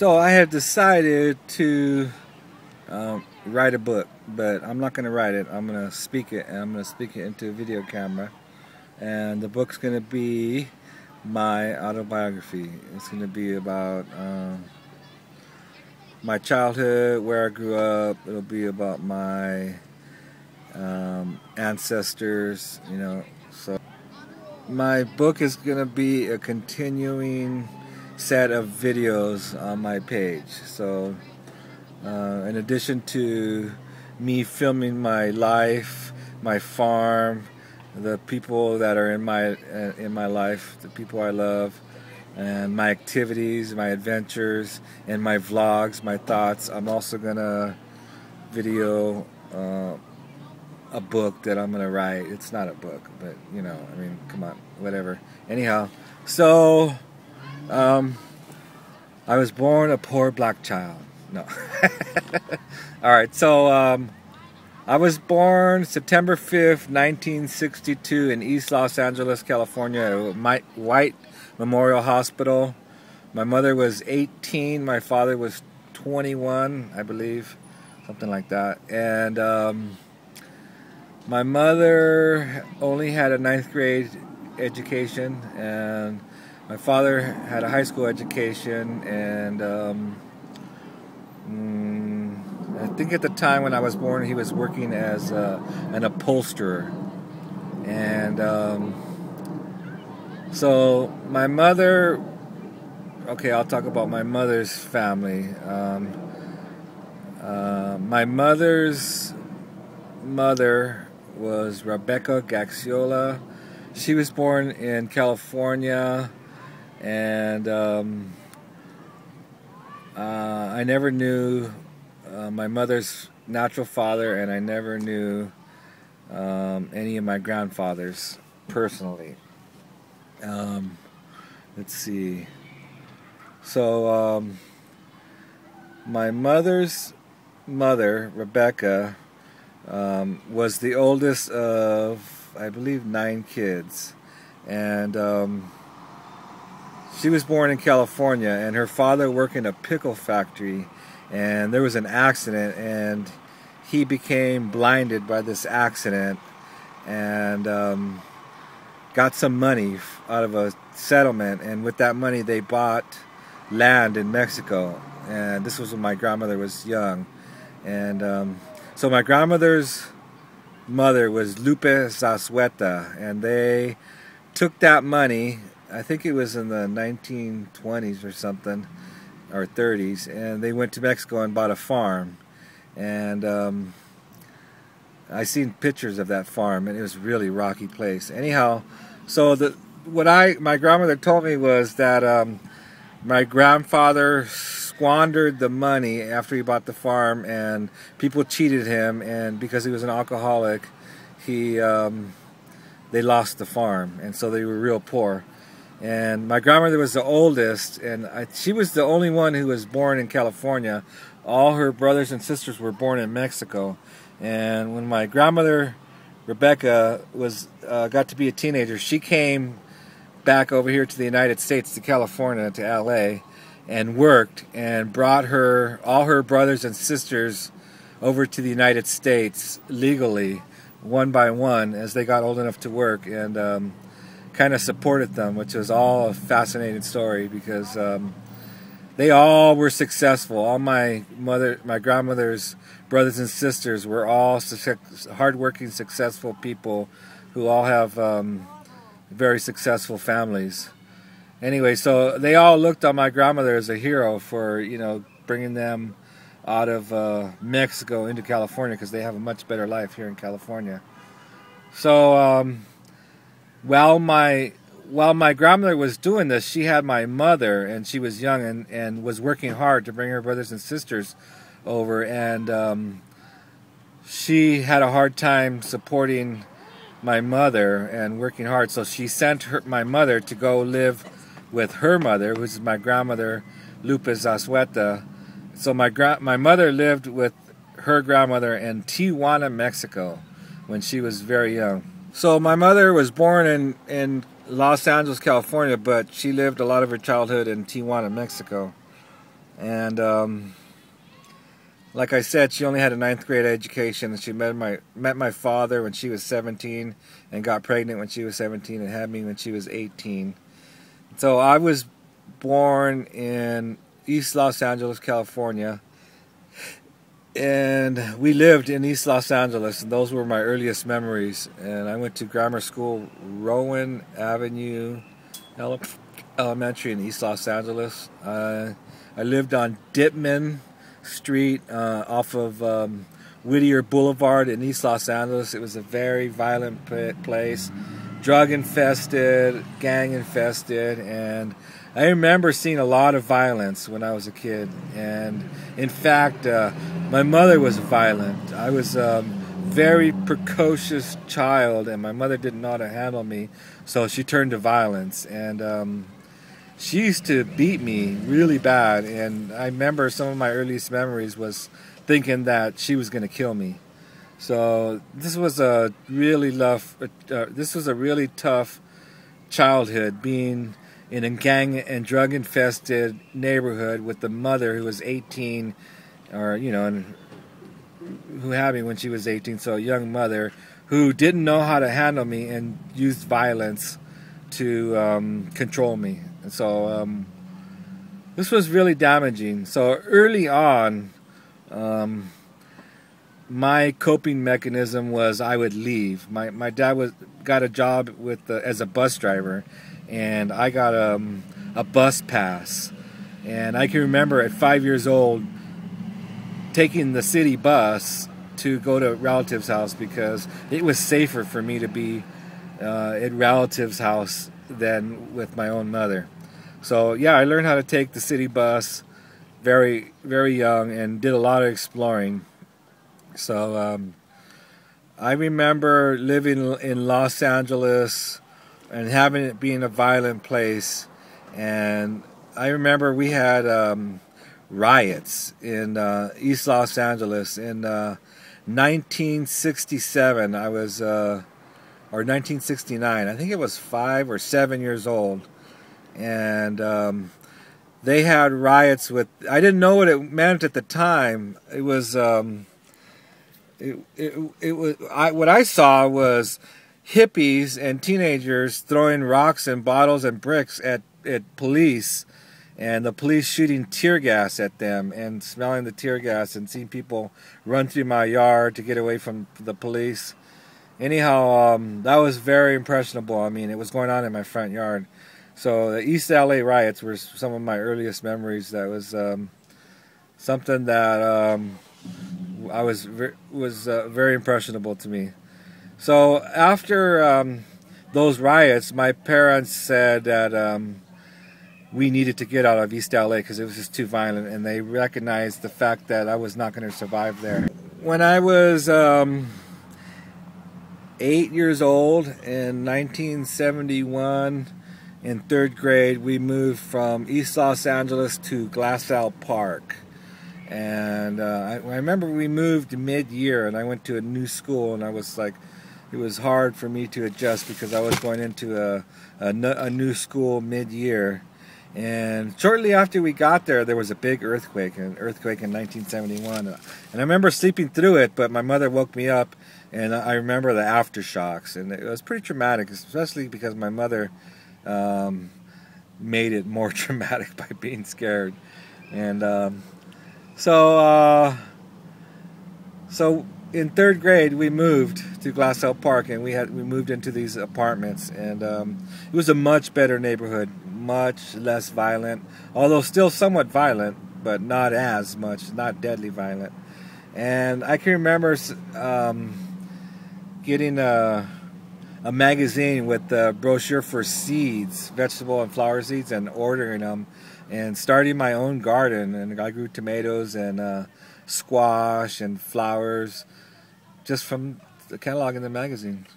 So I have decided to write a book, but I'm not going to write it. I'm going to speak it, and I'm going to speak it into a video camera. And the book's going to be my autobiography. It's going to be about my childhood, where I grew up. It'll be about my ancestors, you know. So my book is going to be a continuing set of videos on my page. So in addition to me filming my life, my farm, the people that are in my life, the people I love, and my activities, my adventures, and my vlogs, my thoughts, I'm also gonna video a book that I'm gonna write. It's not a book, but you know, I mean, come on, whatever. Anyhow, so I was born a poor black child. No. Alright, so I was born September 5th, 1962 in East Los Angeles, California, at White Memorial Hospital. My mother was 18, my father was 21, I believe, something like that. And my mother only had a 9th grade education, and my father had a high school education, and I think at the time when I was born he was working as an upholsterer. And so my mother, okay, I'll talk about my mother's family. My mother's mother was Rebecca Gaxiola. She was born in California, and I never knew my mother's natural father, and I never knew any of my grandfathers personally. Let's see. So my mother's mother, Rebecca, was the oldest of, I believe, 9 kids, and she was born in California, and her father worked in a pickle factory, and there was an accident, and he became blinded by this accident, and got some money out of a settlement, and with that money they bought land in Mexico. And this was when my grandmother was young. And so my grandmother's mother was Lupe Zazueta, and they took that money, I think it was in the 1920s or something, or 30s, and they went to Mexico and bought a farm. And I seen pictures of that farm, and it was a really rocky place. Anyhow, so my grandmother told me was that my grandfather squandered the money after he bought the farm, and people cheated him, and because he was an alcoholic, they lost the farm, and so they were real poor. And my grandmother was the oldest, and she was the only one who was born in California. All her brothers and sisters were born in Mexico. And when my grandmother Rebecca got to be a teenager, she came back over here to the United States, to California, to LA, and worked, and brought all her brothers and sisters over to the United States legally, one by one, as they got old enough to work, and kind of supported them, which was all a fascinating story, because they all were successful. All my grandmother's brothers and sisters were all hardworking, successful people who all have very successful families. Anyway, so they all looked on my grandmother as a hero for, you know, bringing them out of Mexico into California, because they have a much better life here in California. So while my grandmother was doing this, she had my mother, and she was young and was working hard to bring her brothers and sisters over, and she had a hard time supporting my mother and working hard, so she sent my mother to go live with her mother, which is my grandmother Lupe Zazueta. So my mother lived with her grandmother in Tijuana, Mexico, when she was very young. So my mother was born in Los Angeles, California, but she lived a lot of her childhood in Tijuana, Mexico. And like I said, she only had a 9th grade education, and she met my father when she was 17 and got pregnant when she was 17 and had me when she was 18. So I was born in East Los Angeles, California, and we lived in East Los Angeles, and those were my earliest memories. And I went to grammar school, Rowan Avenue Elementary in East Los Angeles. I lived on Dipman Street off of Whittier Boulevard in East Los Angeles. It was a very violent place, drug infested, gang infested, and I remember seeing a lot of violence when I was a kid. And in fact, my mother was violent. I was a very precocious child, and my mother didn't know how to handle me, so she turned to violence. And she used to beat me really bad, and I remember some of my earliest memories was thinking that she was going to kill me. So this was a really tough childhood, being in a gang and drug infested neighborhood with the mother who was 18, or and who had me when she was 18, so a young mother who didn't know how to handle me and used violence to control me. And so this was really damaging. So early on, my coping mechanism was I would leave. My dad got a job as a bus driver, and I got a bus pass. And I can remember at 5 years old taking the city bus to go to relatives' house because it was safer for me to be at relatives' house than with my own mother. So yeah, I learned how to take the city bus very, very young and did a lot of exploring. So I remember living in Los Angeles and having it being a violent place. And I remember we had riots in East Los Angeles in 1967. I was or 1969. I think it was 5 or 7 years old. And they had riots with, I didn't know what it meant at the time. It was what I saw was hippies and teenagers throwing rocks and bottles and bricks at police, and the police shooting tear gas at them, and smelling the tear gas and seeing people run through my yard to get away from the police. Anyhow, that was very impressionable. I mean, it was going on in my front yard. So the East LA riots were some of my earliest memories. That was something that I was very impressionable to me. So after those riots, my parents said that we needed to get out of East LA because it was just too violent, and they recognized the fact that I was not going to survive there. When I was 8 years old in 1971, in 3rd grade, we moved from East Los Angeles to Glassell Park. And I remember we moved mid-year, and I went to a new school, and I was like, it was hard for me to adjust because I was going into a new school mid-year. And shortly after we got there, there was a big earthquake, an earthquake in 1971. And I remember sleeping through it, but my mother woke me up, and I remember the aftershocks. And it was pretty traumatic, especially because my mother made it more traumatic by being scared. And so in 3rd grade we moved to Glassell Park, and we moved into these apartments, and it was a much better neighborhood, much less violent, although still somewhat violent, but not as much, not deadly violent. And I can remember getting a magazine with the brochure for seeds, vegetable and flower seeds, and ordering them and starting my own garden. And I grew tomatoes and squash and flowers just from the catalog in the magazine.